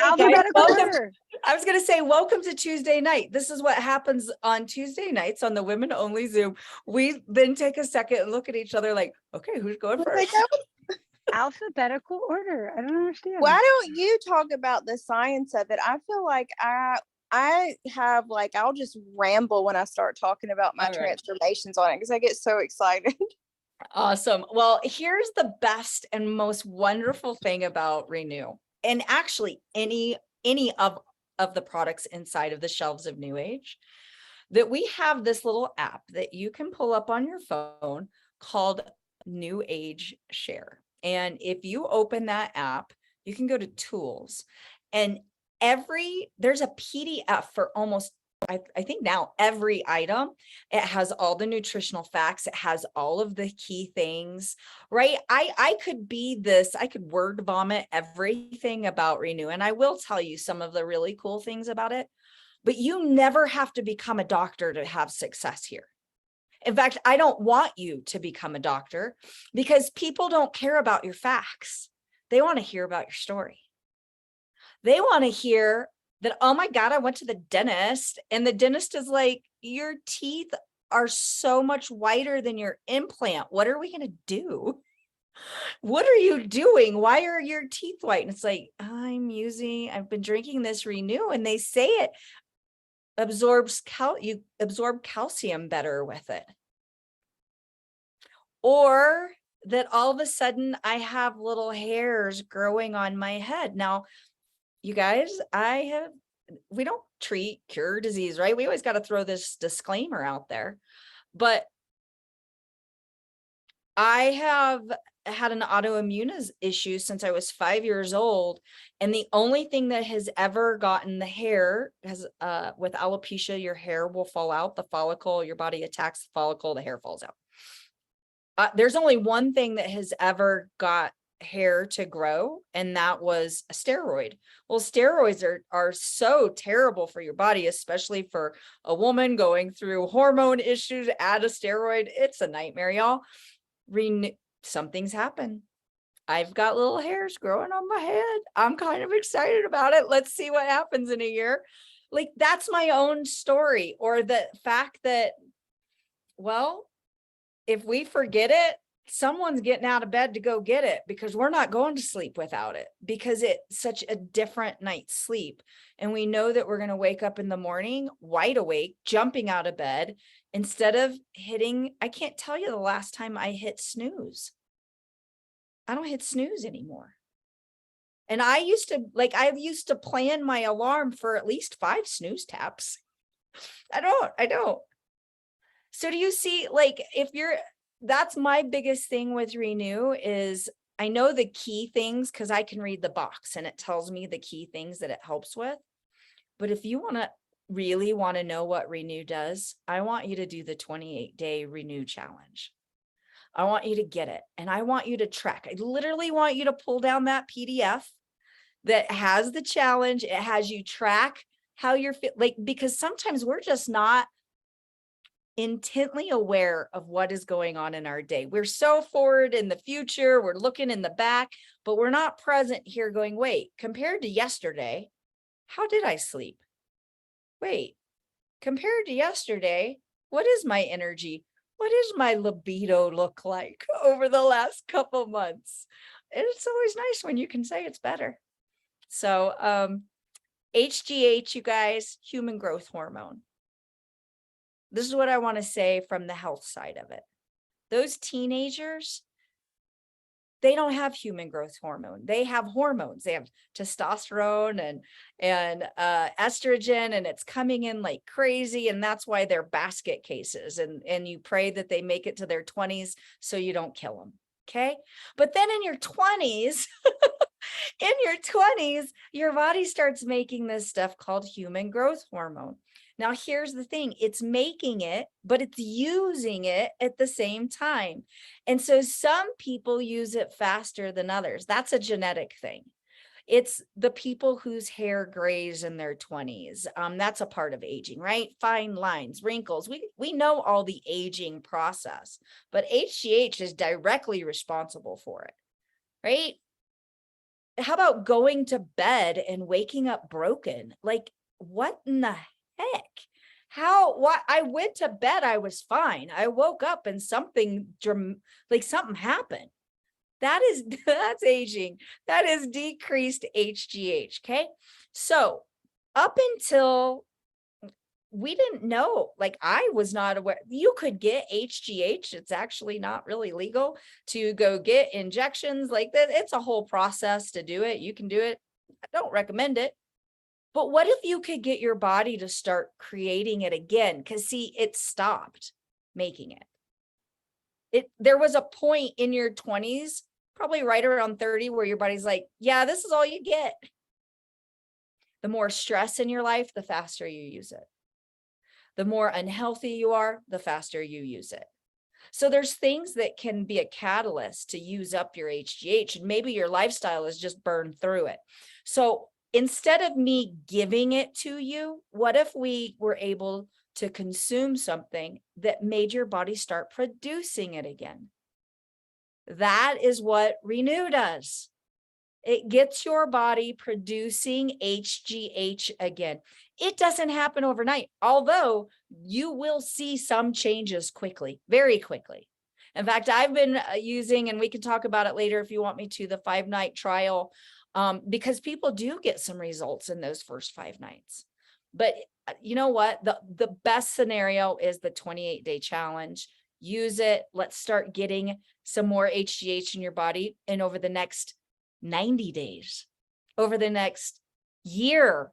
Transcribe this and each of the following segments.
Alphabetical welcome. order. I was going to say, welcome to Tuesday night. This is what happens on Tuesday nights on the women only Zoom. We then take a second and look at each other like, okay, who's going first? Alphabetical order. I don't understand. Why don't you talk about the science of it? I feel like I have like, I'll just ramble when I start talking about my transformations on it because I get so excited. Awesome. Well, here's the best and most wonderful thing about Renew, and actually any of the products inside of the shelves of New Age, that we have this little app that you can pull up on your phone called New Age Share. And if you open that app, you can go to tools, and there's a PDF for almost, I think now every item. It has all the nutritional facts. It has all of the key things, right? I could word vomit everything about Renew. And I will tell you some of the really cool things about it, but you never have to become a doctor to have success here. In fact, I don't want you to become a doctor because people don't care about your facts. They want to hear about your story. They want to hear that, oh my God, I went to the dentist and the dentist is like, your teeth are so much whiter than your implant. What are we going to do? What are you doing? Why are your teeth white? And it's like, I've been drinking this Renew, and they say it you absorb calcium better with it. Or that all of a sudden I have little hairs growing on my head. Now, you guys, we don't cure disease, right? We always got to throw this disclaimer out there, but I have had an autoimmune issue since I was 5 years old. And the only thing that has ever gotten the hair with alopecia, your hair will fall out, the follicle, your body attacks the follicle, the hair falls out. There's only one thing that has ever got hair to grow, and that was a steroid. Well, steroids are so terrible for your body, especially for a woman going through hormone issues. Add a steroid, it's a nightmare, y'all. Something's happened. I've got little hairs growing on my head. I'm kind of excited about it. Let's see what happens in a year. Like, that's my own story. Or the fact that, well, if we forget it, someone's getting out of bed to go get it, because we're not going to sleep without it, because it's such a different night's sleep. And we know that we're going to wake up in the morning wide awake, jumping out of bed, instead of I can't tell you the last time I hit snooze. I don't hit snooze anymore. And I used to plan my alarm for at least 5 snooze taps. I don't. So do you see, like, that's my biggest thing with Renew is I know the key things because I can read the box and it tells me the key things that it helps with. But if you really want to know what Renew does, I want you to do the 28-day Renew challenge. I want you to get it, and I want you to track. I literally want you to pull down that PDF that has the challenge. It has you track how you're because sometimes we're just not intently aware of what is going on in our day. We're so forward in the future, we're looking in the back, but we're not present here going, wait, compared to yesterday, how did I sleep? Wait, compared to yesterday, what is my energy? What does my libido look like over the last couple months? And it's always nice when you can say it's better. So HGH, you guys, human growth hormone. This is what I want to say from the health side of it. Those teenagers, they don't have human growth hormone. They have hormones. They have testosterone and estrogen, and it's coming in like crazy. And that's why they're basket cases. And you pray that they make it to their 20s so you don't kill them. Okay. But then in your 20s, your body starts making this stuff called human growth hormone. Now, here's the thing. It's making it, but it's using it at the same time. And so some people use it faster than others. That's a genetic thing. It's the people whose hair grays in their 20s. That's a part of aging, right? Fine lines, wrinkles. We know all the aging process, but HGH is directly responsible for it, right? how about going to bed and waking up broken? Like, what in the heck? What? I went to bed, I was fine. I woke up and something happened. That's aging. That is decreased HGH. Okay. So up until we didn't know, like I was not aware you could get HGH. It's actually not really legal to go get injections like that. It's a whole process to do it. You can do it. I don't recommend it. But what if you could get your body to start creating it again? Because see, it stopped making it. There was a point in your 20s, probably right around 30, where your body's like, yeah, this is all you get. The more stress in your life, the faster you use it. The more unhealthy you are, the faster you use it. So there's things that can be a catalyst to use up your HGH, and maybe your lifestyle is just burned through it. So instead of me giving it to you, what if we were able to consume something that made your body start producing it again? That is what Renew does. It gets your body producing HGH again. It doesn't happen overnight, although you will see some changes quickly, very quickly. In fact, I've been using, and we can talk about it later if you want me to, the 5-night trial, because people do get some results in those first 5 nights. But you know what? The best scenario is the 28-day challenge. Use it. Let's start getting some more HGH in your body. And over the next 90 days, over the next year,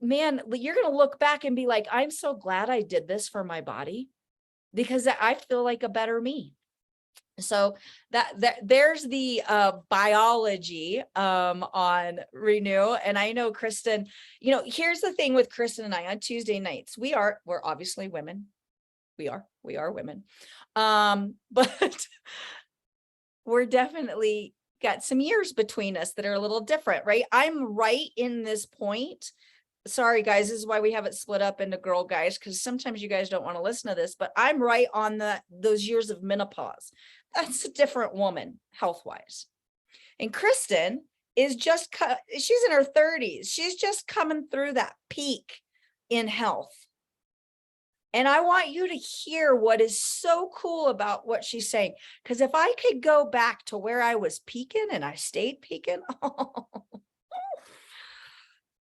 man, you're going to look back and be like, I'm so glad I did this for my body, because I feel like a better me. So there's the biology on Renew. And I know Kristen, here's the thing with Kristen and I on Tuesday nights, we're obviously women. We are women. But we're definitely got some years between us that are a little different, right? I'm right in this point. Sorry, guys, this is why we have it split up into girl guys, because sometimes you guys don't want to listen to this, but I'm right on those years of menopause. That's a different woman health-wise. And Kristen is she's in her 30s. She's just coming through that peak in health. And I want you to hear what is so cool about what she's saying. Because if I could go back to where I was peaking and I stayed peaking,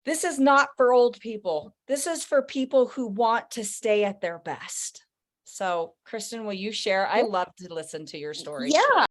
this is not for old people. This is for people who want to stay at their best. So, Kristen, will you share? I love to listen to your story. Yeah.